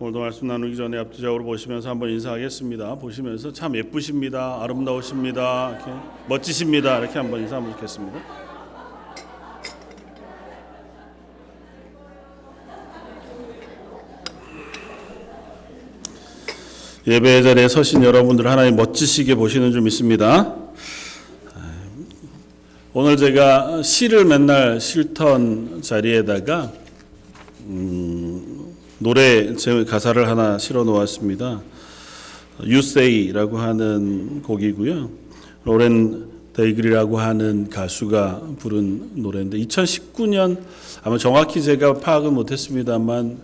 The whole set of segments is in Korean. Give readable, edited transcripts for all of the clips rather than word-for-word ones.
오늘도 말씀 나누기 전에 앞뒤적으로 보시면서 한번 인사하겠습니다. 보시면서 참 예쁘십니다. 아름다우십니다. 이렇게 멋지십니다. 이렇게 한번 인사하면 좋겠습니다. 예배 자리에 서신 여러분들 하나님 멋지시게 보시는 줄 믿습니다. 오늘 제가 시를 맨날 실던 자리에다가 노래 제 가사를 하나 실어 놓았습니다. You Say라고 하는 곡이고요. 로렌 데이글이라고 하는 가수가 부른 노래인데 2019년 아마 정확히 제가 파악은 못했습니다만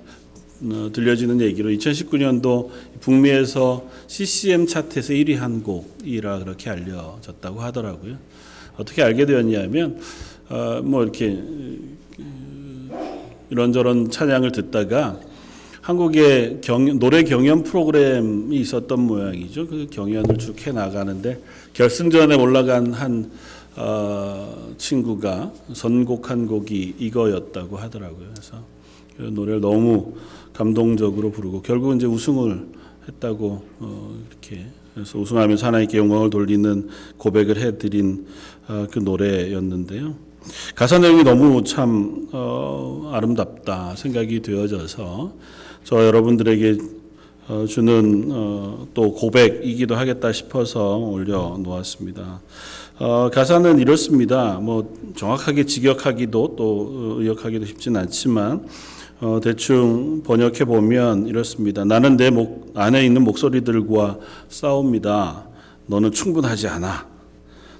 들려지는 얘기로 2019년도 북미에서 CCM 차트에서 1위 한 곡이라 그렇게 알려졌다고 하더라고요. 어떻게 알게 되었냐면 뭐 이렇게 이런저런 찬양을 듣다가 한국에 노래 경연 프로그램이 있었던 모양이죠. 그 경연을 쭉 해 나가는데 결승전에 올라간 한 친구가 선곡한 곡이 이거였다고 하더라고요. 그래서 그 노래를 너무 감동적으로 부르고 결국은 이제 우승을 했다고 이렇게 그래서 우승하면서 하나님께 영광을 돌리는 고백을 해드린 그 노래였는데요. 가사 내용이 너무 참 아름답다 생각이 되어져서 저 여러분들에게 주는 또 고백이기도 하겠다 싶어서 올려놓았습니다. 가사는 이렇습니다. 뭐 정확하게 직역하기도 또 의역하기도 쉽진 않지만 대충 번역해 보면 이렇습니다. 나는 내 안에 있는 목소리들과 싸웁니다. 너는 충분하지 않아.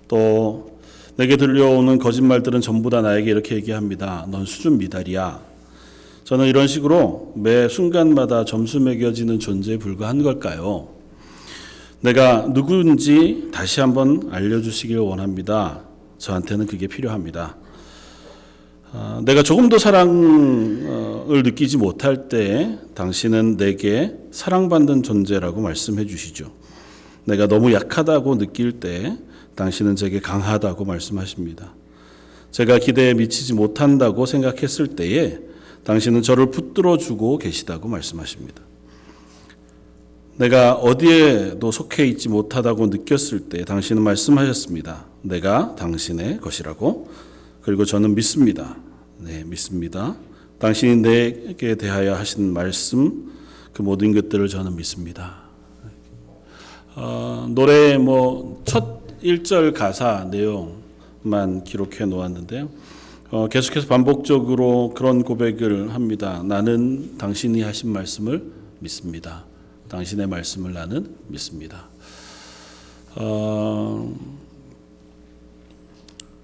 또 내게 들려오는 거짓말들은 전부 다 나에게 이렇게 얘기합니다. 넌 수준 미달이야. 저는 이런 식으로 매 순간마다 점수 매겨지는 존재에 불과한 걸까요? 내가 누구인지 다시 한번 알려주시길 원합니다. 저한테는 그게 필요합니다. 내가 조금도 사랑을 느끼지 못할 때 당신은 내게 사랑받는 존재라고 말씀해 주시죠. 내가 너무 약하다고 느낄 때 당신은 제게 강하다고 말씀하십니다. 제가 기대에 미치지 못한다고 생각했을 때에 당신은 저를 붙들어 주고 계시다고 말씀하십니다. 내가 어디에도 속해 있지 못하다고 느꼈을 때 당신은 말씀하셨습니다. 내가 당신의 것이라고. 그리고 저는 믿습니다. 네, 믿습니다. 당신이 내게 대하여 하신 말씀 그 모든 것들을 저는 믿습니다. 노래의 첫 1절 가사 내용만 기록해 놓았는데요. 계속해서 반복적으로 그런 고백을 합니다. 나는 당신이 하신 말씀을 믿습니다. 당신의 말씀을 나는 믿습니다.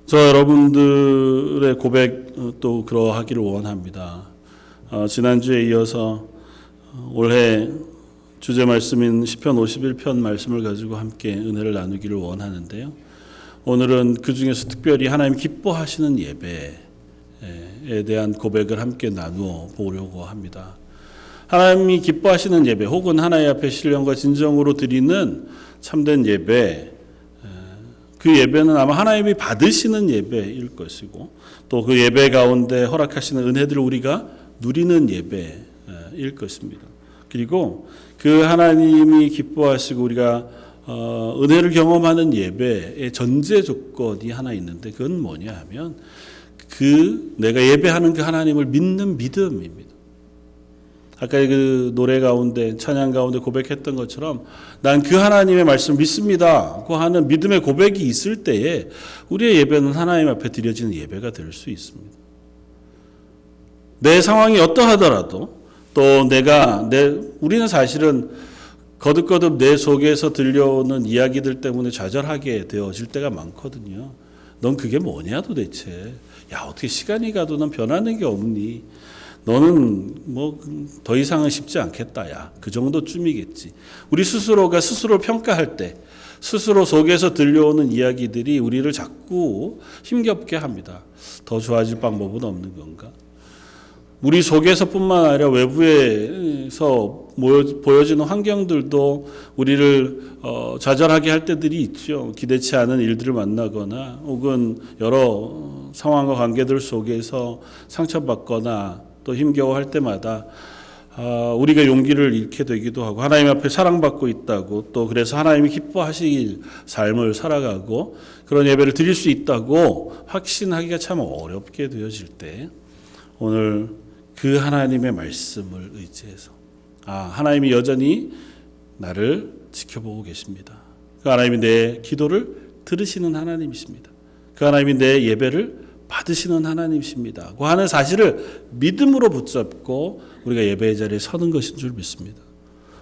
저 여러분들의 고백도 그러하기를 원합니다. 지난주에 이어서 올해 주제 말씀인 시편 51편 말씀을 가지고 함께 은혜를 나누기를 원하는데요. 오늘은 그 중에서 특별히 하나님 기뻐하시는 예배에 대한 고백을 함께 나누어 보려고 합니다. 하나님이 기뻐하시는 예배 혹은 하나님 앞에 신령과 진정으로 드리는 참된 예배, 그 예배는 아마 하나님이 받으시는 예배일 것이고 또 그 예배 가운데 허락하시는 은혜들을 우리가 누리는 예배일 것입니다. 그리고 그 하나님이 기뻐하시고 우리가 은혜를 경험하는 예배의 전제 조건이 하나 있는데 그건 뭐냐 하면 내가 예배하는 그 하나님을 믿는 믿음입니다. 아까 그 노래 가운데 찬양 가운데 고백했던 것처럼 난 그 하나님의 말씀 믿습니다고 하는 믿음의 고백이 있을 때에 우리의 예배는 하나님 앞에 드려지는 예배가 될 수 있습니다. 내 상황이 어떠하더라도 또 우리는 사실은 거듭거듭 내 속에서 들려오는 이야기들 때문에 좌절하게 되어질 때가 많거든요. 넌 그게 뭐냐 도대체. 야 어떻게 시간이 가도 넌 변하는 게 없니. 너는 더 이상은 쉽지 않겠다. 야, 그 정도쯤이겠지. 우리 스스로가 스스로 평가할 때 스스로 속에서 들려오는 이야기들이 우리를 자꾸 힘겹게 합니다. 더 좋아질 방법은 없는 건가? 우리 속에서뿐만 아니라 외부에서 보여지는 환경들도 우리를 좌절하게 할 때들이 있죠. 기대치 않은 일들을 만나거나 혹은 여러 상황과 관계들 속에서 상처받거나 또 힘겨워할 때마다 우리가 용기를 잃게 되기도 하고 하나님 앞에 사랑받고 있다고 또 그래서 하나님이 기뻐하실 삶을 살아가고 그런 예배를 드릴 수 있다고 확신하기가 참 어렵게 되어질 때 오늘 그 하나님의 말씀을 의지해서 하나님이 여전히 나를 지켜보고 계십니다. 그 하나님이 내 기도를 들으시는 하나님이십니다. 그 하나님이 내 예배를 받으시는 하나님이십니다. 그 하는 사실을 믿음으로 붙잡고 우리가 예배의 자리에 서는 것인 줄 믿습니다.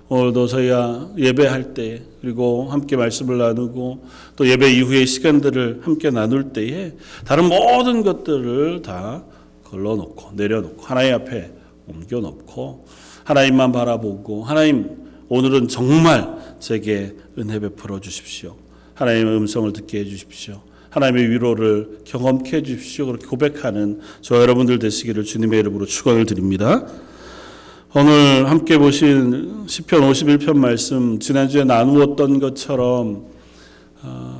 오늘도 저희가 예배할 때 그리고 함께 말씀을 나누고 또 예배 이후의 시간들을 함께 나눌 때에 다른 모든 것들을 다 걸러놓고 내려놓고 하나님 앞에 옮겨놓고 하나님만 바라보고 하나님 오늘은 정말 제게 은혜 베풀어 주십시오. 하나님의 음성을 듣게 해주십시오. 하나님의 위로를 경험케 해주십시오. 그렇게 고백하는 저 여러분들 되시기를 주님의 이름으로 축원을 드립니다. 오늘 함께 보신 시편 51편 말씀 지난주에 나누었던 것처럼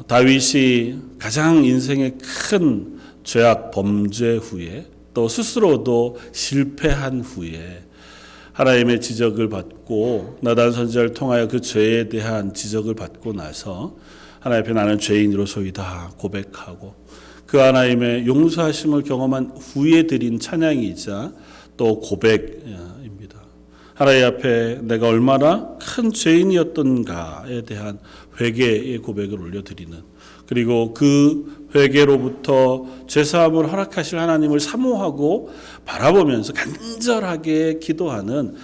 다윗이 가장 인생의 큰 죄악 범죄 후에 또 스스로도 실패한 후에 하나님의 지적을 받고 나단 선지자를 통하여 그 죄에 대한 지적을 받고 나서 하나님 앞에 나는 죄인으로소이다 고백하고 그 하나님의 용서하심을 경험한 후에 드린 찬양이자 또 고백입니다. 하나님 앞에 내가 얼마나 큰 죄인이었던가에 대한 회개의 고백을 올려드리는 그리고 그 회개로부터 죄사함을 허락하실 하나님을 사모하고 바라보면서 간절하게 기도하는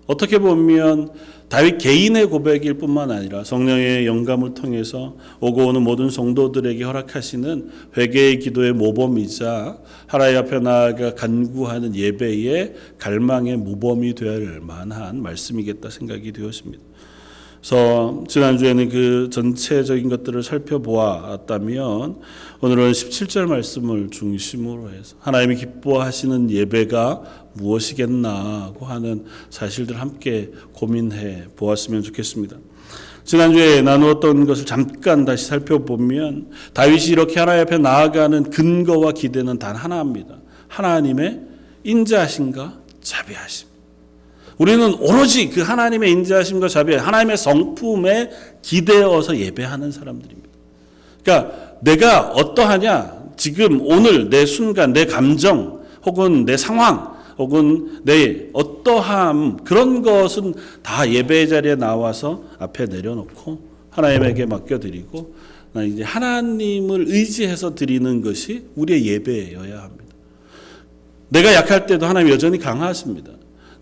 어떻게 보면 다윗 개인의 고백일 뿐만 아니라 성령의 영감을 통해서 오고 오는 모든 성도들에게 허락하시는 회개의 기도의 모범이자 하나님 앞에 나아가 간구하는 예배의 갈망의 모범이 될 만한 말씀이겠다 생각이 되었습니다. 그래서 지난주에는 그 전체적인 것들을 살펴보았다면 오늘은 17절 말씀을 중심으로 해서 하나님이 기뻐하시는 예배가 무엇이겠나고 하는 사실들 함께 고민해 보았으면 좋겠습니다. 지난주에 나누었던 것을 잠깐 다시 살펴보면 다윗이 이렇게 하나님 앞에 나아가는 근거와 기대는 단 하나입니다. 하나님의 인자하심과 자비하심. 우리는 오로지 그 하나님의 인자하심과 자비, 하나님의 성품에 기대어서 예배하는 사람들입니다. 그러니까 내가 어떠하냐, 지금 오늘 내 순간, 내 감정, 혹은 내 상황, 혹은 내 어떠함, 그런 것은 다 예배의 자리에 나와서 앞에 내려놓고 하나님에게 맡겨드리고 이제 하나님을 의지해서 드리는 것이 우리의 예배여야 합니다. 내가 약할 때도 하나님 여전히 강하십니다.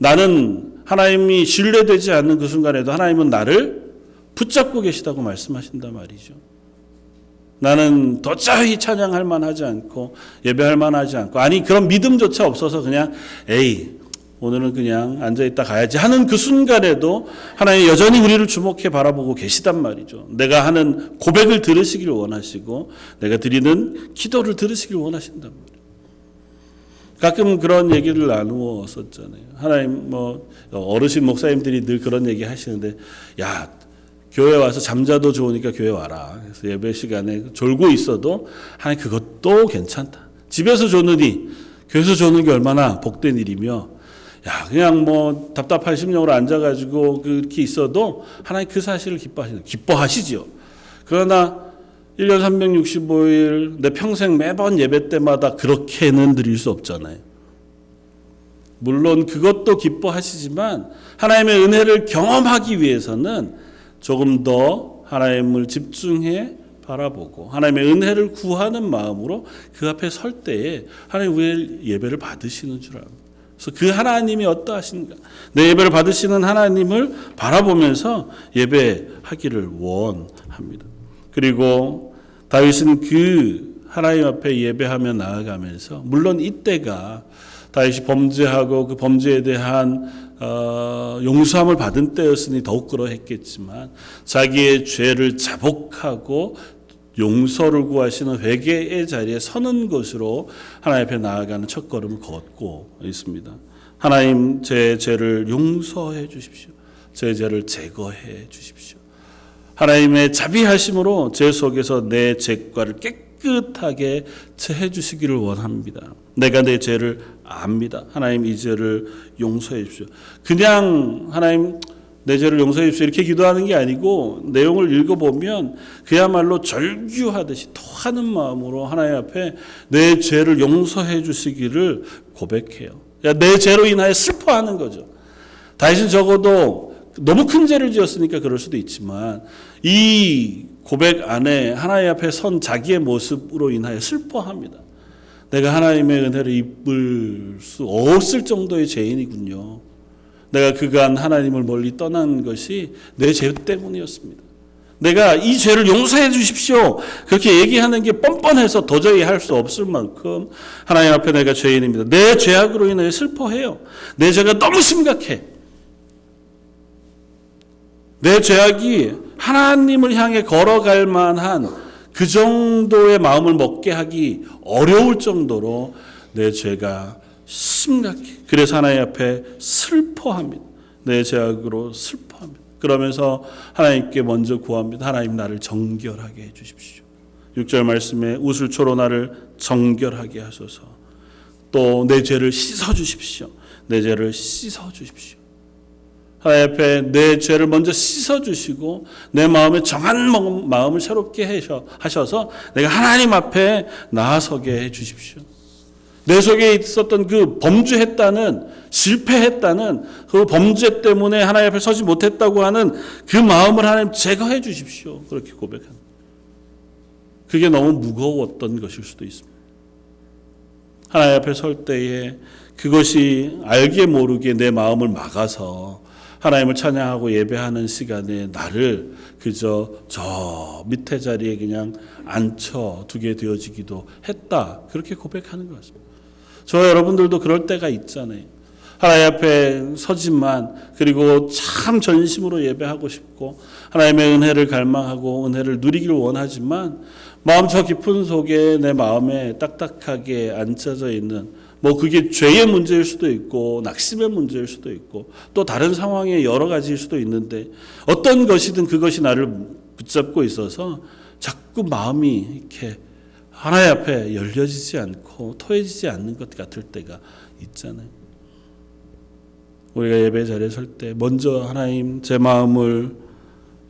나는 하나님이 신뢰되지 않는 그 순간에도 하나님은 나를 붙잡고 계시다고 말씀하신단 말이죠. 나는 도저히 찬양할 만하지 않고 예배할 만하지 않고 아니 그런 믿음조차 없어서 그냥 오늘은 그냥 앉아있다 가야지 하는 그 순간에도 하나님 여전히 우리를 주목해 바라보고 계시단 말이죠. 내가 하는 고백을 들으시길 원하시고 내가 드리는 기도를 들으시길 원하신단 말이에요. 가끔 그런 얘기를 나누었었잖아요. 하나님 어르신 목사님들이 늘 그런 얘기 하시는데 야 교회 와서 잠자도 좋으니까 교회 와라. 그래서 예배 시간에 졸고 있어도 하나님 그것도 괜찮다. 집에서 조느니 교회에서 조는 게 얼마나 복된 일이며 야 그냥 답답한 심령으로 앉아가지고 그렇게 있어도 하나님 그 사실을 기뻐하시지요. 그러나 1년 365일 내 평생 매번 예배 때마다 그렇게는 드릴 수 없잖아요. 물론 그것도 기뻐하시지만 하나님의 은혜를 경험하기 위해서는 조금 더 하나님을 집중해 바라보고 하나님의 은혜를 구하는 마음으로 그 앞에 설 때에 하나님 우리의 예배를 받으시는 줄 압니다. 그래서 그 하나님이 어떠하신가 내 예배를 받으시는 하나님을 바라보면서 예배하기를 원합니다. 그리고 다윗은 그 하나님 앞에 예배하며 나아가면서 물론 이때가 다윗이 범죄하고 그 범죄에 대한 용서함을 받은 때였으니 더욱 그러했겠지만 자기의 죄를 자복하고 용서를 구하시는 회개의 자리에 서는 것으로 하나님 앞에 나아가는 첫걸음을 걷고 있습니다. 하나님 제 죄를 용서해 주십시오. 제 죄를 제거해 주십시오. 하나님의 자비하심으로 제 속에서 내 죄과를 깨끗하게 채해 주시기를 원합니다. 내가 내 죄를 압니다. 하나님 이 죄를 용서해 주십시오. 그냥 하나님 내 죄를 용서해 주십시오 이렇게 기도하는 게 아니고 내용을 읽어보면 그야말로 절규하듯이 토하는 마음으로 하나님 앞에 내 죄를 용서해 주시기를 고백해요. 내 죄로 인하여 슬퍼하는 거죠. 다윗은 적어도 너무 큰 죄를 지었으니까 그럴 수도 있지만 이 고백 안에 하나님 앞에 선 자기의 모습으로 인하여 슬퍼합니다. 내가 하나님의 은혜를 입을 수 없을 정도의 죄인이군요. 내가 그간 하나님을 멀리 떠난 것이 내 죄 때문이었습니다. 내가 이 죄를 용서해 주십시오. 그렇게 얘기하는 게 뻔뻔해서 도저히 할 수 없을 만큼 하나님 앞에 내가 죄인입니다. 내 죄악으로 인해 슬퍼해요. 내 죄가 너무 심각해. 내 죄악이 하나님을 향해 걸어갈 만한 그 정도의 마음을 먹게 하기 어려울 정도로 내 죄가 심각해. 그래서 하나님 앞에 슬퍼합니다. 내 죄악으로 슬퍼합니다. 그러면서 하나님께 먼저 구합니다. 하나님 나를 정결하게 해 주십시오. 6절 말씀에 우슬초로 나를 정결하게 하소서. 또 내 죄를 씻어 주십시오. 내 죄를 씻어 주십시오. 하나님 앞에 내 죄를 먼저 씻어 주시고 내 마음에 정한 마음을 새롭게 하셔서 내가 하나님 앞에 나아서게 해 주십시오. 내 속에 있었던 그 범죄했다는 실패했다는 그 범죄 때문에 하나님 앞에 서지 못했다고 하는 그 마음을 하나님 제거해 주십시오. 그렇게 고백합니다. 그게 너무 무거웠던 것일 수도 있습니다. 하나님 앞에 설 때에 그것이 알게 모르게 내 마음을 막아서 하나님을 찬양하고 예배하는 시간에 나를 그저 저 밑에 자리에 그냥 앉혀두게 되어지기도 했다. 그렇게 고백하는 것 같습니다. 저 여러분들도 그럴 때가 있잖아요. 하나님 앞에 서지만 그리고 참 전심으로 예배하고 싶고 하나님의 은혜를 갈망하고 은혜를 누리기를 원하지만 마음 저 깊은 속에 내 마음에 딱딱하게 앉혀져 있는 뭐 그게 죄의 문제일 수도 있고 낙심의 문제일 수도 있고 또 다른 상황의 여러 가지일 수도 있는데 어떤 것이든 그것이 나를 붙잡고 있어서 자꾸 마음이 이렇게 하나님 앞에 열려지지 않고 토해지지 않는 것 같을 때가 있잖아요. 우리가 예배 자리에 설 때 먼저 하나님 제 마음을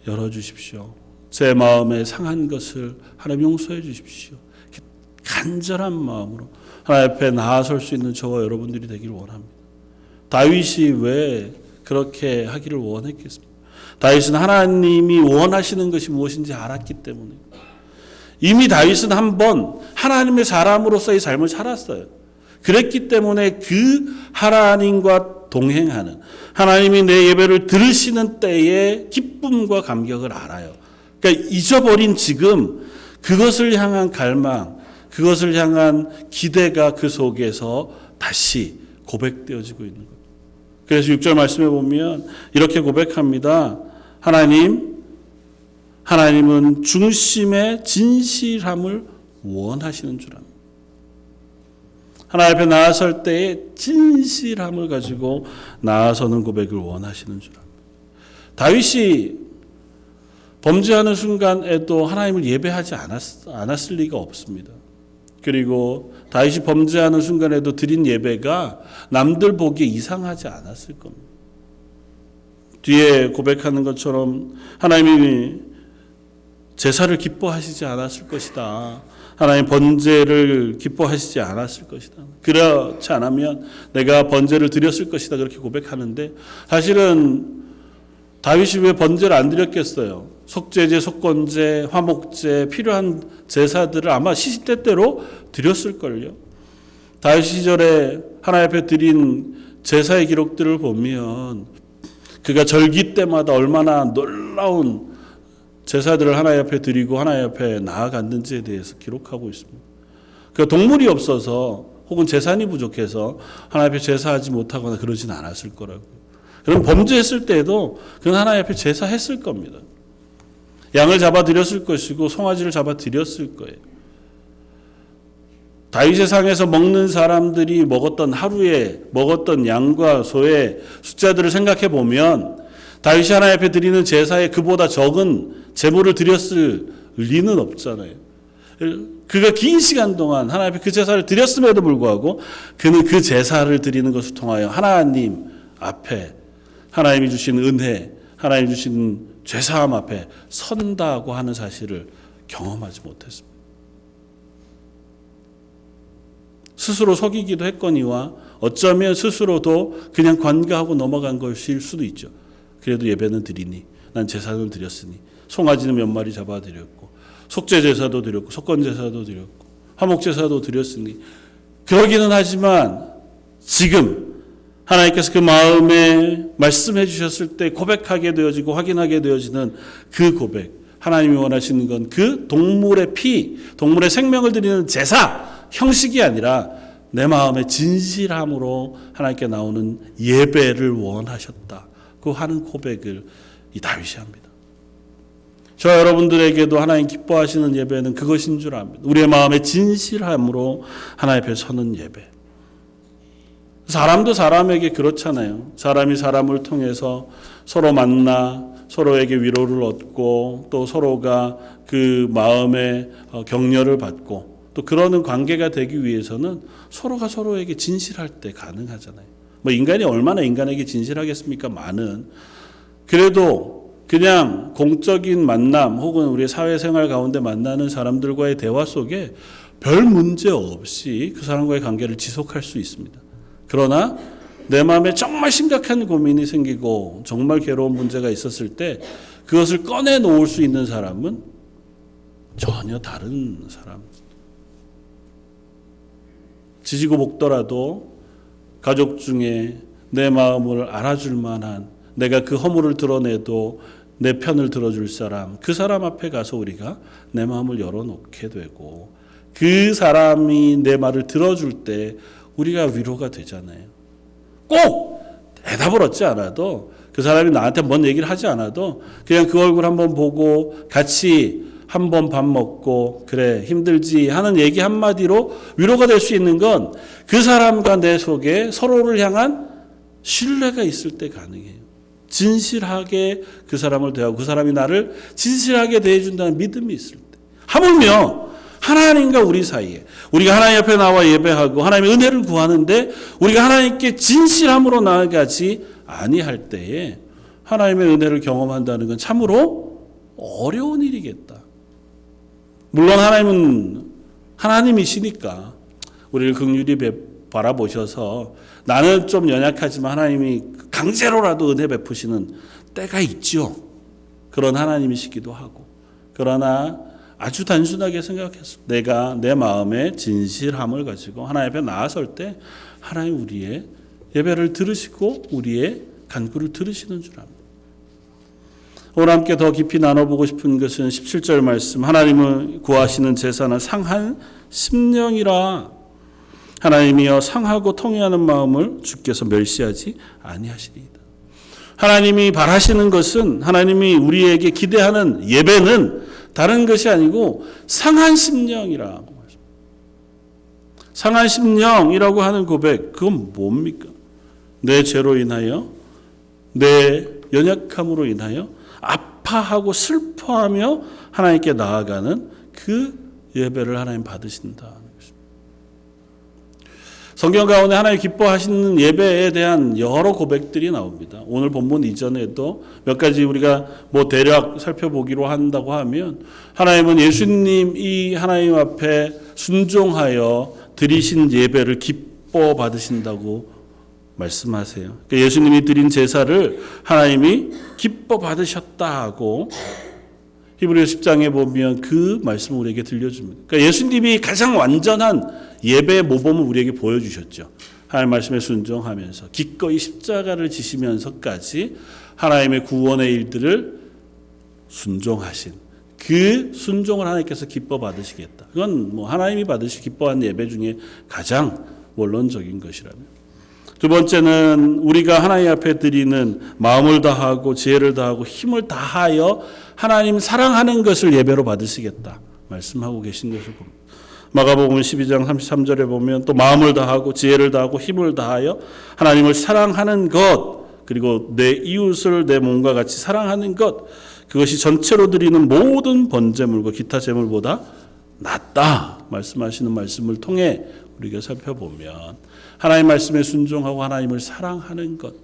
열어주십시오. 제 마음에 상한 것을 하나님 용서해 주십시오. 간절한 마음으로 하나님 앞에 나아설 수 있는 저와 여러분들이 되기를 원합니다. 다윗이 왜 그렇게 하기를 원했겠습니까? 다윗은 하나님이 원하시는 것이 무엇인지 알았기 때문에 이미 다윗은 한번 하나님의 사람으로서의 삶을 살았어요. 그랬기 때문에 그 하나님과 동행하는 하나님이 내 예배를 들으시는 때의 기쁨과 감격을 알아요. 그러니까 잊어버린 지금 그것을 향한 갈망, 그것을 향한 기대가 그 속에서 다시 고백되어지고 있는 거예요. 그래서 6절 말씀에 보면 이렇게 고백합니다. 하나님은 중심의 진실함을 원하시는 줄 압니다. 하나님 앞에 나아설 때에 진실함을 가지고 나아서는 고백을 원하시는 줄 압니다. 다윗이 범죄하는 순간에도 하나님을 예배하지 않았을 리가 없습니다. 그리고 다윗이 범죄하는 순간에도 드린 예배가 남들 보기에 이상하지 않았을 겁니다. 뒤에 고백하는 것처럼 하나님이 제사를 기뻐하시지 않았을 것이다. 하나님 번제를 기뻐하시지 않았을 것이다. 그렇지 않으면 내가 번제를 드렸을 것이다. 그렇게 고백하는데 사실은 다윗이 왜 번제를 안 드렸겠어요? 속죄제, 속건제, 화목제, 필요한 제사들을 아마 시시때때로 드렸을걸요. 다윗 시절에 하나님 앞에 드린 제사의 기록들을 보면 그가 절기 때마다 얼마나 놀라운 제사들을 하나님 앞에 드리고 하나님 앞에 나아갔는지에 대해서 기록하고 있습니다. 그 동물이 없어서 혹은 재산이 부족해서 하나님 앞에 제사하지 못하거나 그러진 않았을 거라고요. 그럼 범죄했을 때에도 그는 하나님 앞에 제사했을 겁니다. 양을 잡아 드렸을 것이고 송아지를 잡아 드렸을 거예요. 다윗의 상에서 먹는 사람들이 하루에 먹었던 양과 소의 숫자들을 생각해 보면 다윗이 하나님 앞에 드리는 제사에 그보다 적은 제물을 드렸을 리는 없잖아요. 그가 긴 시간 동안 하나님 앞에 그 제사를 드렸음에도 불구하고 그는 그 제사를 드리는 것을 통하여 하나님 앞에 하나님이 주신 은혜, 하나님이 주신 죄사함 앞에 선다고 하는 사실을 경험하지 못했습니다. 스스로 속이기도 했거니와 어쩌면 스스로도 그냥 관가하고 넘어간 것일 수도 있죠. 그래도 예배는 드리니, 난 제사는 드렸으니, 송아지는 몇 마리 잡아드렸고, 속죄제사도 드렸고, 속건제사도 드렸고, 화목제사도 드렸으니, 그러기는 하지만 지금 하나님께서 그 마음에 말씀해 주셨을 때 고백하게 되어지고 확인하게 되어지는 그 고백, 하나님이 원하시는 건 그 동물의 피, 동물의 생명을 드리는 제사 형식이 아니라 내 마음의 진실함으로 하나님께 나오는 예배를 원하셨다고 하는 고백을 이 다윗이 합니다. 저 여러분들에게도 하나님 기뻐하시는 예배는 그것인 줄 압니다. 우리의 마음의 진실함으로 하나님 앞에 서는 예배. 사람도 사람에게 그렇잖아요. 사람이 사람을 통해서 서로 만나 서로에게 위로를 얻고 또 서로가 그 마음의 격려를 받고 또 그러는 관계가 되기 위해서는 서로가 서로에게 진실할 때 가능하잖아요. 뭐 인간이 얼마나 인간에게 진실하겠습니까? 많은. 그래도 그냥 공적인 만남 혹은 우리 사회생활 가운데 만나는 사람들과의 대화 속에 별 문제 없이 그 사람과의 관계를 지속할 수 있습니다. 그러나 내 마음에 정말 심각한 고민이 생기고 정말 괴로운 문제가 있었을 때 그것을 꺼내놓을 수 있는 사람은 전혀 다른 사람. 지지고 볶더라도 가족 중에 내 마음을 알아줄 만한, 내가 그 허물을 드러내도 내 편을 들어줄 사람, 그 사람 앞에 가서 우리가 내 마음을 열어놓게 되고 그 사람이 내 말을 들어줄 때 우리가 위로가 되잖아요. 꼭 대답을 얻지 않아도 그 사람이 나한테 뭔 얘기를 하지 않아도 그냥 그 얼굴 한번 보고 같이 한번 밥 먹고 그래 힘들지 하는 얘기 한마디로 위로가 될 수 있는 건 그 사람과 내 속에 서로를 향한 신뢰가 있을 때 가능해요. 진실하게 그 사람을 대하고 그 사람이 나를 진실하게 대해준다는 믿음이 있을 때. 하물며 하나님과 우리 사이에 우리가 하나님 앞에 나와 예배하고 하나님의 은혜를 구하는데 우리가 하나님께 진실함으로 나아가지 아니할 때에 하나님의 은혜를 경험한다는 건 참으로 어려운 일이겠다. 물론 하나님은 하나님이시니까 우리를 긍휼히 바라보셔서 나는 좀 연약하지만 하나님이 강제로라도 은혜 베푸시는 때가 있죠. 그런 하나님이시기도 하고. 그러나 아주 단순하게 생각해서 내가 내 마음의 진실함을 가지고 하나님 앞에 나아설 때 하나님 우리의 예배를 들으시고 우리의 간구를 들으시는 줄 압니다. 오늘 함께 더 깊이 나눠보고 싶은 것은 17절 말씀, 하나님을 구하시는 제사는 상한 심령이라. 하나님이여 상하고 통회하는 마음을 주께서 멸시하지 아니하시리이다. 하나님이 바라시는 것은, 하나님이 우리에게 기대하는 예배는 다른 것이 아니고 상한 심령이라고 말씀합니다. 상한 심령이라고 하는 고백, 그건 뭡니까? 내 죄로 인하여, 내 연약함으로 인하여 아파하고 슬퍼하며 하나님께 나아가는 그 예배를 하나님 받으신다는 것입니다. 성경 가운데 하나님 기뻐하시는 예배에 대한 여러 고백들이 나옵니다. 오늘 본문 이전에도 몇 가지 우리가 대략 살펴보기로 한다고 하면 하나님은 예수님이 하나님 앞에 순종하여 드리신 예배를 기뻐 받으신다고 말씀하세요. 그러니까 예수님이 드린 제사를 하나님이 기뻐 받으셨다 하고 히브리서 10장에 보면 그 말씀을 우리에게 들려줍니다. 그러니까 예수님이 가장 완전한 예배의 모범을 우리에게 보여주셨죠. 하나님 말씀에 순종하면서 기꺼이 십자가를 지시면서까지 하나님의 구원의 일들을 순종하신 그 순종을 하나님께서 기뻐 받으시겠다. 그건 하나님이 기뻐하는 예배 중에 가장 원론적인 것이라면. 두 번째는 우리가 하나님 앞에 드리는 마음을 다하고 지혜를 다하고 힘을 다하여 하나님 사랑하는 것을 예배로 받으시겠다 말씀하고 계신 것을 봅니다. 마가복음 12장 33절에 보면 또 마음을 다하고 지혜를 다하고 힘을 다하여 하나님을 사랑하는 것, 그리고 내 이웃을 내 몸과 같이 사랑하는 것, 그것이 전체로 드리는 모든 번제물과 기타 제물보다 낫다 말씀하시는 말씀을 통해 우리가 살펴보면 하나님 말씀에 순종하고 하나님을 사랑하는 것,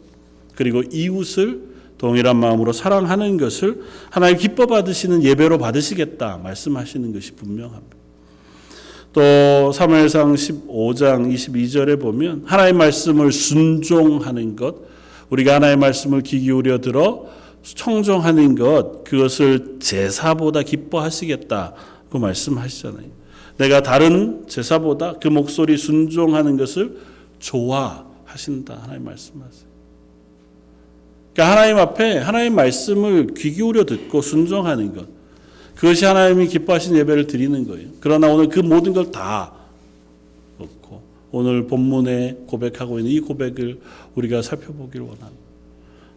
그리고 이웃을 동일한 마음으로 사랑하는 것을 하나님 기뻐 받으시는 예배로 받으시겠다 말씀하시는 것이 분명합니다. 또 사무엘상 15장 22절에 보면 하나님 말씀을 순종하는 것, 우리가 하나님 말씀을 귀 기울여 들어 청종하는 것, 그것을 제사보다 기뻐하시겠다고 말씀하시잖아요. 내가 다른 제사보다 그 목소리 순종하는 것을 좋아하신다 하나님 말씀하세요. 그러니까 하나님 앞에 하나님 말씀을 귀 기울여 듣고 순종하는 것, 그것이 하나님이 기뻐하시는 예배를 드리는 거예요. 그러나 오늘 그 모든 걸 다 놓고 오늘 본문에 고백하고 있는 이 고백을 우리가 살펴보기를 원합니다.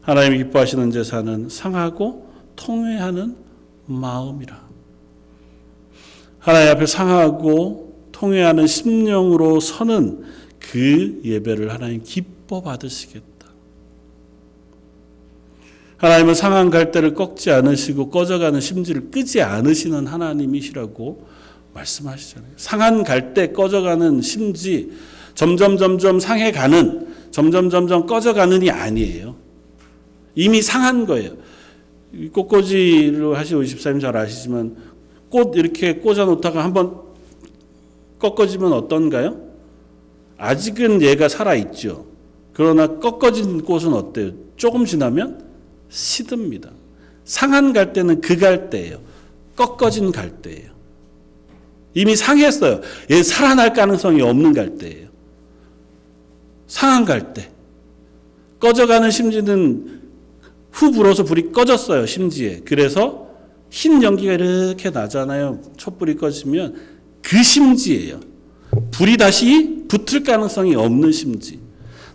하나님이 기뻐하시는 제사는 상하고 통회하는 마음이라. 하나님 앞에 상하고 통회하는 심령으로 서는 그 예배를 하나님 기뻐 받으시겠다. 하나님은 상한 갈대를 꺾지 않으시고 꺼져가는 심지를 끄지 않으시는 하나님이시라고 말씀하시잖아요. 상한 갈대, 꺼져가는 심지, 점점 상해가는, 점점 꺼져가는이 아니에요. 이미 상한 거예요. 꽃꽂이를 하시고 집사님 잘 아시지만 꽃 이렇게 꽂아 놓다가 한번 꺾어지면 어떤가요? 아직은 얘가 살아있죠. 그러나 꺾어진 꽃은 어때요? 조금 지나면 시듭니다. 상한 갈대는 그 갈대예요. 꺾어진 갈대예요. 이미 상했어요. 얘 살아날 가능성이 없는 갈대예요. 상한 갈대. 꺼져가는 심지는 후 불어서 불이 꺼졌어요. 심지에. 그래서 흰 연기가 이렇게 나잖아요. 촛불이 꺼지면 그 심지예요. 불이 다시 붙을 가능성이 없는 심지.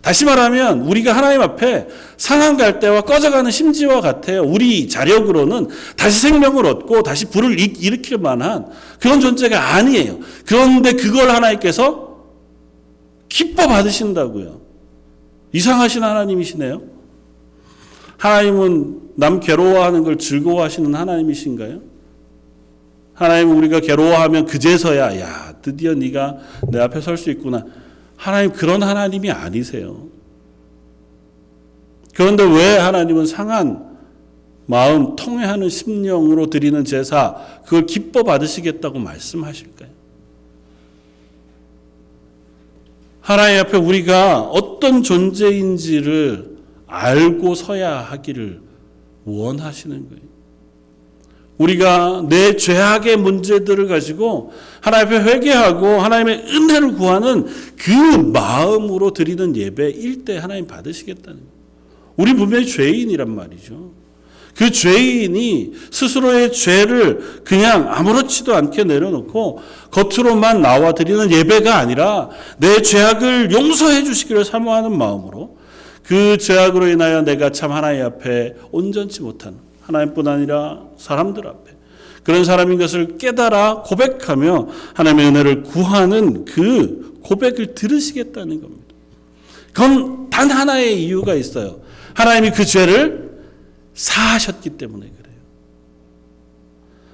다시 말하면 우리가 하나님 앞에 상한 갈대와 꺼져가는 심지와 같아요. 우리 자력으로는 다시 생명을 얻고 다시 불을 일으킬 만한 그런 존재가 아니에요. 그런데 그걸 하나님께서 기뻐 받으신다고요. 이상하신 하나님이시네요. 하나님은 남 괴로워하는 걸 즐거워하시는 하나님이신가요? 하나님은 우리가 괴로워하면 그제서야 야 드디어 네가 내 앞에 설 수 있구나. 하나님 그런 하나님이 아니세요. 그런데 왜 하나님은 상한 마음, 통회하는 심령으로 드리는 제사, 그걸 기뻐 받으시겠다고 말씀하실까요? 하나님 앞에 우리가 어떤 존재인지를 알고 서야 하기를 원하시는 거예요. 우리가 내 죄악의 문제들을 가지고 하나님 앞에 회개하고 하나님의 은혜를 구하는 그 마음으로 드리는 예배일 때 하나님 받으시겠다는 거예요. 우리 분명히 죄인이란 말이죠. 그 죄인이 스스로의 죄를 그냥 아무렇지도 않게 내려놓고 겉으로만 나와 드리는 예배가 아니라 내 죄악을 용서해 주시기를 사모하는 마음으로 그 죄악으로 인하여 내가 참 하나님 앞에 온전치 못한 하나님뿐 아니라 사람들 앞에 그런 사람인 것을 깨달아 고백하며 하나님의 은혜를 구하는 그 고백을 들으시겠다는 겁니다. 그건 단 하나의 이유가 있어요. 하나님이 그 죄를 사하셨기 때문에 그래요.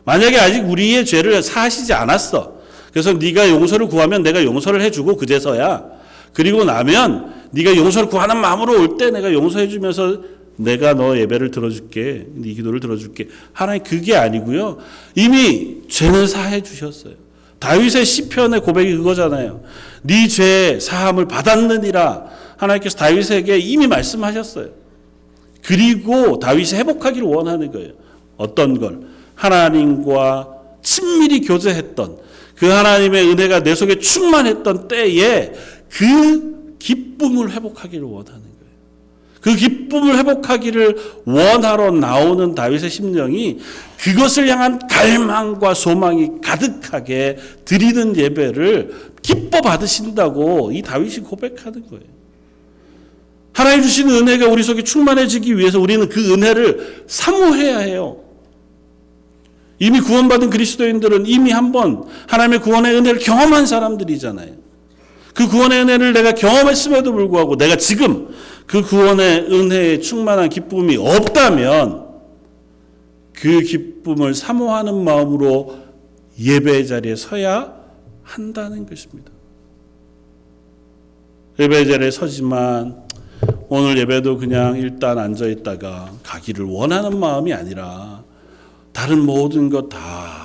만약에 아직 우리의 죄를 사하시지 않았어. 그래서 네가 용서를 구하면 내가 용서를 해주고 그제서야 그리고 나면 네가 용서를 구하는 마음으로 올 때 내가 용서해 주면서 내가 너 예배를 들어줄게. 네 기도를 들어줄게. 하나님 그게 아니고요. 이미 죄는 사해 주셨어요. 다윗의 시편의 고백이 그거잖아요. 네 죄 사함을 받았느니라. 하나님께서 다윗에게 이미 말씀하셨어요. 그리고 다윗이 회복하기를 원하는 거예요. 어떤 걸? 하나님과 친밀히 교제했던 그 하나님의 은혜가 내 속에 충만했던 때에 그 기쁨을 회복하기를 원하는 거예요. 그 기쁨을 회복하기를 원하러 나오는 다윗의 심령이 그것을 향한 갈망과 소망이 가득하게 드리는 예배를 기뻐 받으신다고 이 다윗이 고백하는 거예요. 하나님 주시는 은혜가 우리 속에 충만해지기 위해서 우리는 그 은혜를 사모해야 해요. 이미 구원받은 그리스도인들은 이미 한번 하나님의 구원의 은혜를 경험한 사람들이잖아요. 그 구원의 은혜를 내가 경험했음에도 불구하고 내가 지금 그 구원의 은혜에 충만한 기쁨이 없다면 그 기쁨을 사모하는 마음으로 예배의 자리에 서야 한다는 것입니다. 예배의 자리에 서지만 오늘 예배도 그냥 일단 앉아있다가 가기를 원하는 마음이 아니라 다른 모든 것 다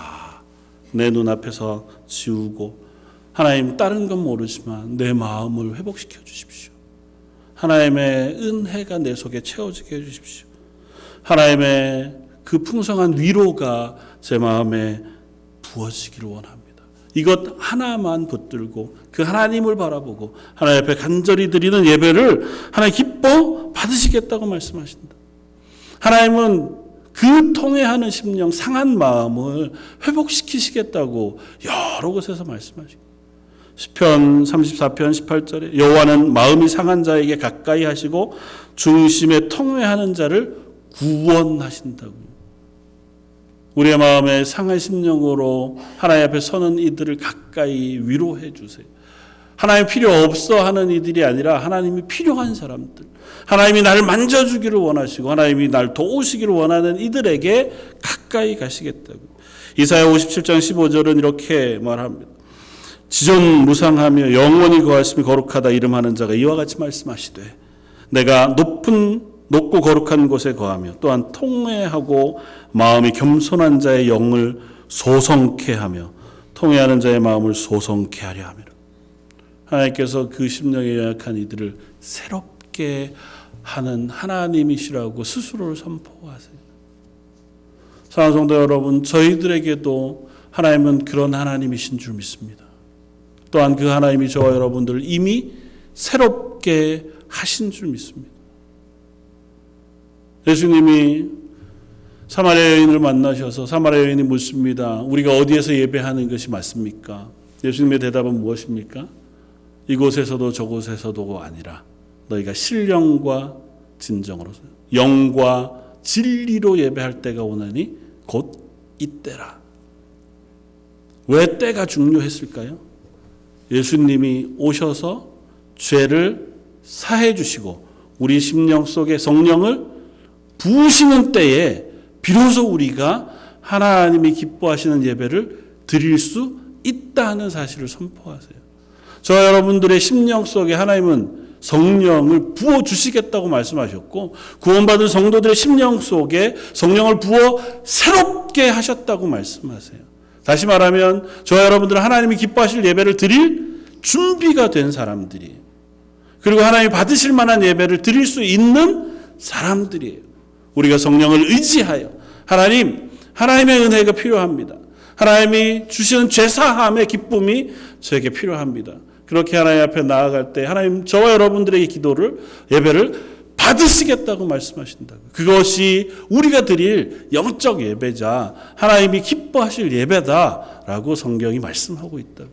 내 눈앞에서 지우고 하나님 다른 건 모르지만 내 마음을 회복시켜 주십시오. 하나님의 은혜가 내 속에 채워지게 해주십시오. 하나님의 그 풍성한 위로가 제 마음에 부어지기를 원합니다. 이것 하나만 붙들고 그 하나님을 바라보고 하나님 앞에 간절히 드리는 예배를 하나님 기뻐 받으시겠다고 말씀하신다. 하나님은 그 통회하는 심령, 상한 마음을 회복시키시겠다고 여러 곳에서 말씀하십니다. 시편 34편 18절에 여호와는 마음이 상한 자에게 가까이 하시고 중심에 통회하는 자를 구원하신다고요. 우리의 마음에 상한 심령으로 하나님 앞에 서는 이들을 가까이 위로해 주세요. 하나님 필요 없어 하는 이들이 아니라 하나님이 필요한 사람들, 하나님이 나를 만져주기를 원하시고 하나님이 나를 도우시기를 원하는 이들에게 가까이 가시겠다고. 이사야 57장 15절은 이렇게 말합니다. 지존무상하며 영원히 거하심이 거룩하다 이름하는 자가 이와 같이 말씀하시되 내가 높고 거룩한 곳에 거하며 또한 통회하고 마음이 겸손한 자의 영을 소성케 하며 통회하는 자의 마음을 소성케 하려 함이라. 하나님께서 그 심령에 연약한 이들을 새롭게 하는 하나님이시라고 스스로를 선포하세요. 사랑하는 성도 여러분, 저희들에게도 하나님은 그런 하나님이신 줄 믿습니다. 또한 그 하나님이 저와 여러분들을 이미 새롭게 하신 줄 믿습니다. 예수님이 사마리아 여인을 만나셔서 사마리아 여인이 묻습니다. 우리가 어디에서 예배하는 것이 맞습니까? 예수님의 대답은 무엇입니까? 이곳에서도 저곳에서도 아니라 너희가 신령과 진정으로 영과 진리로 예배할 때가 오나니 곧 이때라. 왜 때가 중요했을까요? 예수님이 오셔서 죄를 사해 주시고 우리 심령 속에 성령을 부으시는 때에 비로소 우리가 하나님이 기뻐하시는 예배를 드릴 수 있다는 사실을 선포하세요. 저와 여러분들의 심령 속에 하나님은 성령을 부어주시겠다고 말씀하셨고 구원받은 성도들의 심령 속에 성령을 부어 새롭게 하셨다고 말씀하세요. 다시 말하면 저와 여러분들은 하나님이 기뻐하실 예배를 드릴 준비가 된 사람들이에요. 그리고 하나님이 받으실 만한 예배를 드릴 수 있는 사람들이에요. 우리가 성령을 의지하여 하나님의 은혜가 필요합니다. 하나님이 주시는 죄사함의 기쁨이 저에게 필요합니다. 그렇게 하나님 앞에 나아갈 때 하나님 저와 여러분들의 예배를 받으시겠다고 말씀하신다고. 그것이 우리가 드릴 영적 예배자 하나님이 기뻐하실 예배다라고 성경이 말씀하고 있다고.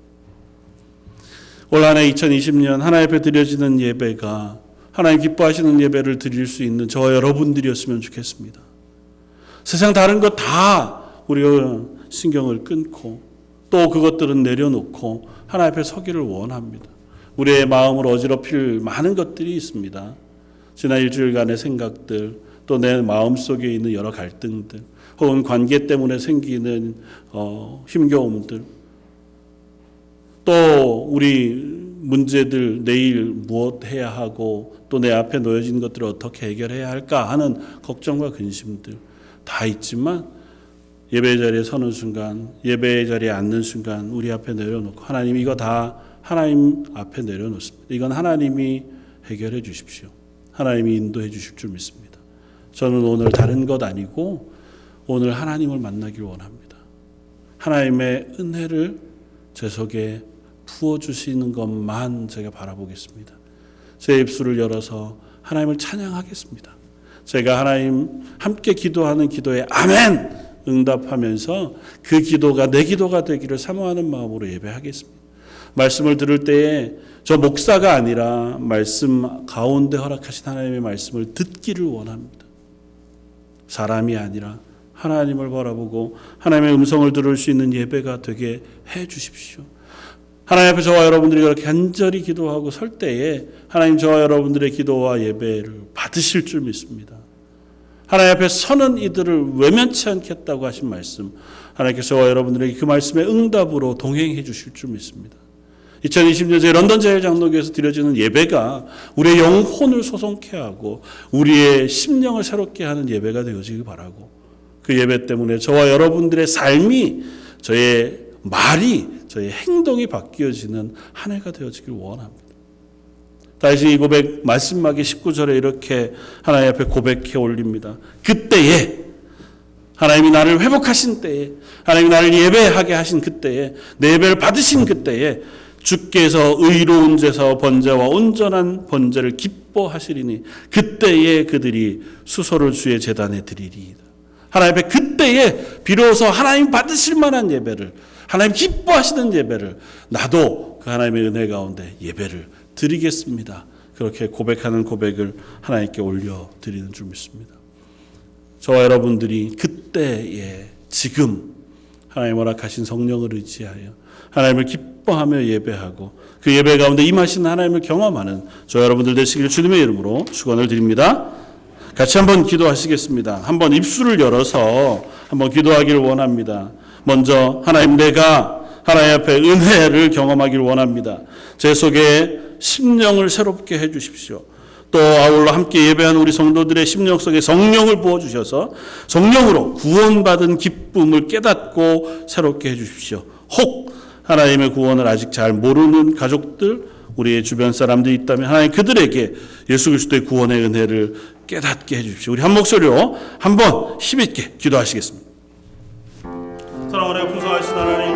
올 한 해 2020년 하나님 앞에 드려지는 예배가 하나님 기뻐하시는 예배를 드릴 수 있는 저와 여러분들이었으면 좋겠습니다. 세상 다른 것 다 우리가 신경을 끊고 또 그것들은 내려놓고 하나님 앞에 서기를 원합니다. 우리의 마음을 어지럽힐 많은 것들이 있습니다. 지난 일주일간의 생각들, 또 내 마음속에 있는 여러 갈등들, 혹은 관계 때문에 생기는 힘겨움들, 또 우리 문제들 내일 무엇 해야 하고 또 내 앞에 놓여진 것들을 어떻게 해결해야 할까 하는 걱정과 근심들 다 있지만 예배의 자리에 서는 순간, 예배의 자리에 앉는 순간 우리 앞에 내려놓고 하나님 이거 다 하나님 앞에 내려놓습니다. 이건 하나님이 해결해 주십시오. 하나님이 인도해 주실 줄 믿습니다. 저는 오늘 다른 것 아니고 오늘 하나님을 만나길 원합니다. 하나님의 은혜를 제 속에 부어주시는 것만 제가 바라보겠습니다. 제 입술을 열어서 하나님을 찬양하겠습니다. 제가 하나님 함께 기도하는 기도에 아멘 응답하면서 그 기도가 내 기도가 되기를 사모하는 마음으로 예배하겠습니다. 말씀을 들을 때에 저 목사가 아니라 말씀 가운데 허락하신 하나님의 말씀을 듣기를 원합니다. 사람이 아니라 하나님을 바라보고 하나님의 음성을 들을 수 있는 예배가 되게 해 주십시오. 하나님 앞에 저와 여러분들이 그렇게 간절히 기도하고 설 때에 하나님 저와 여러분들의 기도와 예배를 받으실 줄 믿습니다. 하나님 앞에 서는 이들을 외면치 않겠다고 하신 말씀, 하나님께서 여러분들에게 그 말씀의 응답으로 동행해 주실 줄 믿습니다. 2020년 저희 런던 제일장로교에서 드려지는 예배가 우리의 영혼을 소송케 하고 우리의 심령을 새롭게 하는 예배가 되어지길 바라고, 그 예배 때문에 저와 여러분들의 삶이, 저의 말이, 저의 행동이 바뀌어지는 한 해가 되어지길 원합니다. 다시 이 고백 마지막에 19절에 이렇게 하나님 앞에 고백해 올립니다. 그때에, 하나님이 나를 회복하신 때에, 하나님이 나를 예배하게 하신 그때에, 내 예배를 받으신 그때에 주께서 의로운 제사와 번제와 온전한 번제를 기뻐하시리니 그때에 그들이 수소를 주의 제단에 드리리이다. 하나님 앞에 그때에 비로소 하나님 받으실 만한 예배를, 하나님 기뻐하시는 예배를, 나도 그 하나님의 은혜 가운데 예배를 드리겠습니다. 그렇게 고백하는 고백을 하나님께 올려드리는 줄 믿습니다. 저와 여러분들이 그때에, 지금 하나님 허락하신 성령을 의지하여 하나님을 기뻐하며 예배하고 그 예배 가운데 임하신 하나님을 경험하는 저 여러분들 되시길 주님의 이름으로 축원을 드립니다. 같이 한번 기도하시겠습니다. 한번 입술을 열어서 한번 기도하기를 원합니다. 먼저 하나님, 내가 하나님 앞에 은혜를 경험하기를 원합니다. 제 속에 심령을 새롭게 해 주십시오. 또 아울러 함께 예배하는 우리 성도들의 심령 속에 성령을 부어주셔서 성령으로 구원받은 기쁨을 깨닫고 새롭게 해 주십시오. 혹 하나님의 구원을 아직 잘 모르는 가족들, 우리의 주변 사람들이 있다면 하나님 그들에게 예수 그리스도의 구원의 은혜를 깨닫게 해 주십시오. 우리 한 목소리로 한번 힘있게 기도하시겠습니다. 사랑하는 풍성하신 하나님,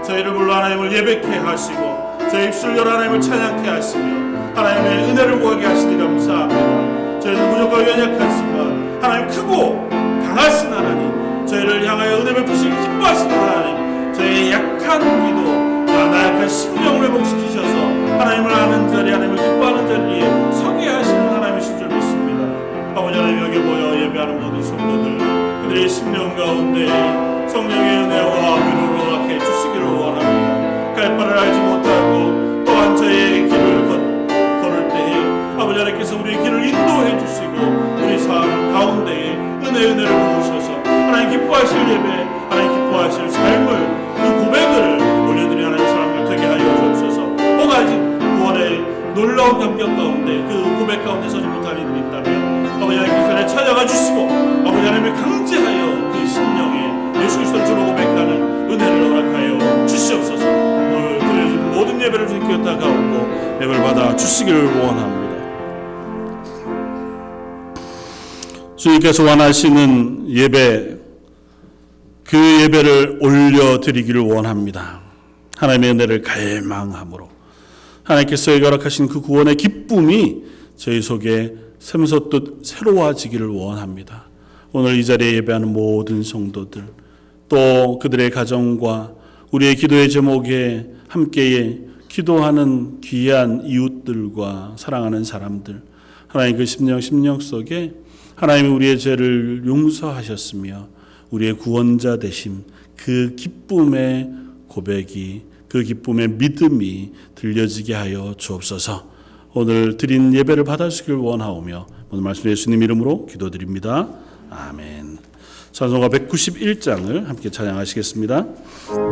저희를 불러 하나님을 예배케 하시고 저희 입술 열어 하나님을 찬양케 하시며 하나님의 은혜를 구하게 하시니 감사합니다. 저희는 부족하고 연약하지만 하나님 크고 강하신 하나님, 저희를 향하여 은혜 베푸시기 기뻐하시는 하나님, 저희의 약한 기도, 나약한 심령을 회복시키셔서 하나님을 아는 자리, 하나님을 기뻐하는 자리에 서게 하시는 하나님이신 줄 믿습니다. 아버지 하나님, 여기 모여 예배하는 모든 성도들, 그들의 심령 가운데 성령의 은혜와 위로를 허락해 주시기를 원합니다. 갈 바를 알지 못하고 또한 저의 길을 걸을 때에 아버지 하나님께서 우리의 길을 인도해 주시고 우리 삶 가운데에 은혜를 부으셔서 하나님 기뻐하실 예배, 하나님 기뻐하실 삶을, 그 고백을 올려드리는 하나님 사람들 되게 하여 주옵소서. 혹 아직 구원의 놀라운 감격 가운데, 그 고백 가운데 서지 못한 이들이 있다면 아버지 하나님 그 자리에 찾아가 주시고 아버지 하나님을 강제하여 그 심령에 예수 그리스도를 주로 고백하는 은혜를 허락하여 주시옵소서. 오늘 드려진 모든 예배를 주님께 다가오고 예배를 받아 주시기를 원합니다. 주님께서 원하시는 예배, 그 예배를 올려드리기를 원합니다. 하나님의 은혜를 갈망함으로 하나님께서 허락하신 그 구원의 기쁨이 저희 속에 샘솟듯 새로워지기를 원합니다. 오늘 이 자리에 예배하는 모든 성도들, 또 그들의 가정과 우리의 기도의 제목에 함께 기도하는 귀한 이웃들과 사랑하는 사람들, 하나님 그 심령 속에 하나님이 우리의 죄를 용서하셨으며 우리의 구원자 되심, 그 기쁨의 고백이, 그 기쁨의 믿음이 들려지게 하여 주옵소서. 오늘 드린 예배를 받아주시길 원하오며 오늘 말씀 예수님 이름으로 기도드립니다. 아멘. 찬송가 191장을 함께 찬양하시겠습니다.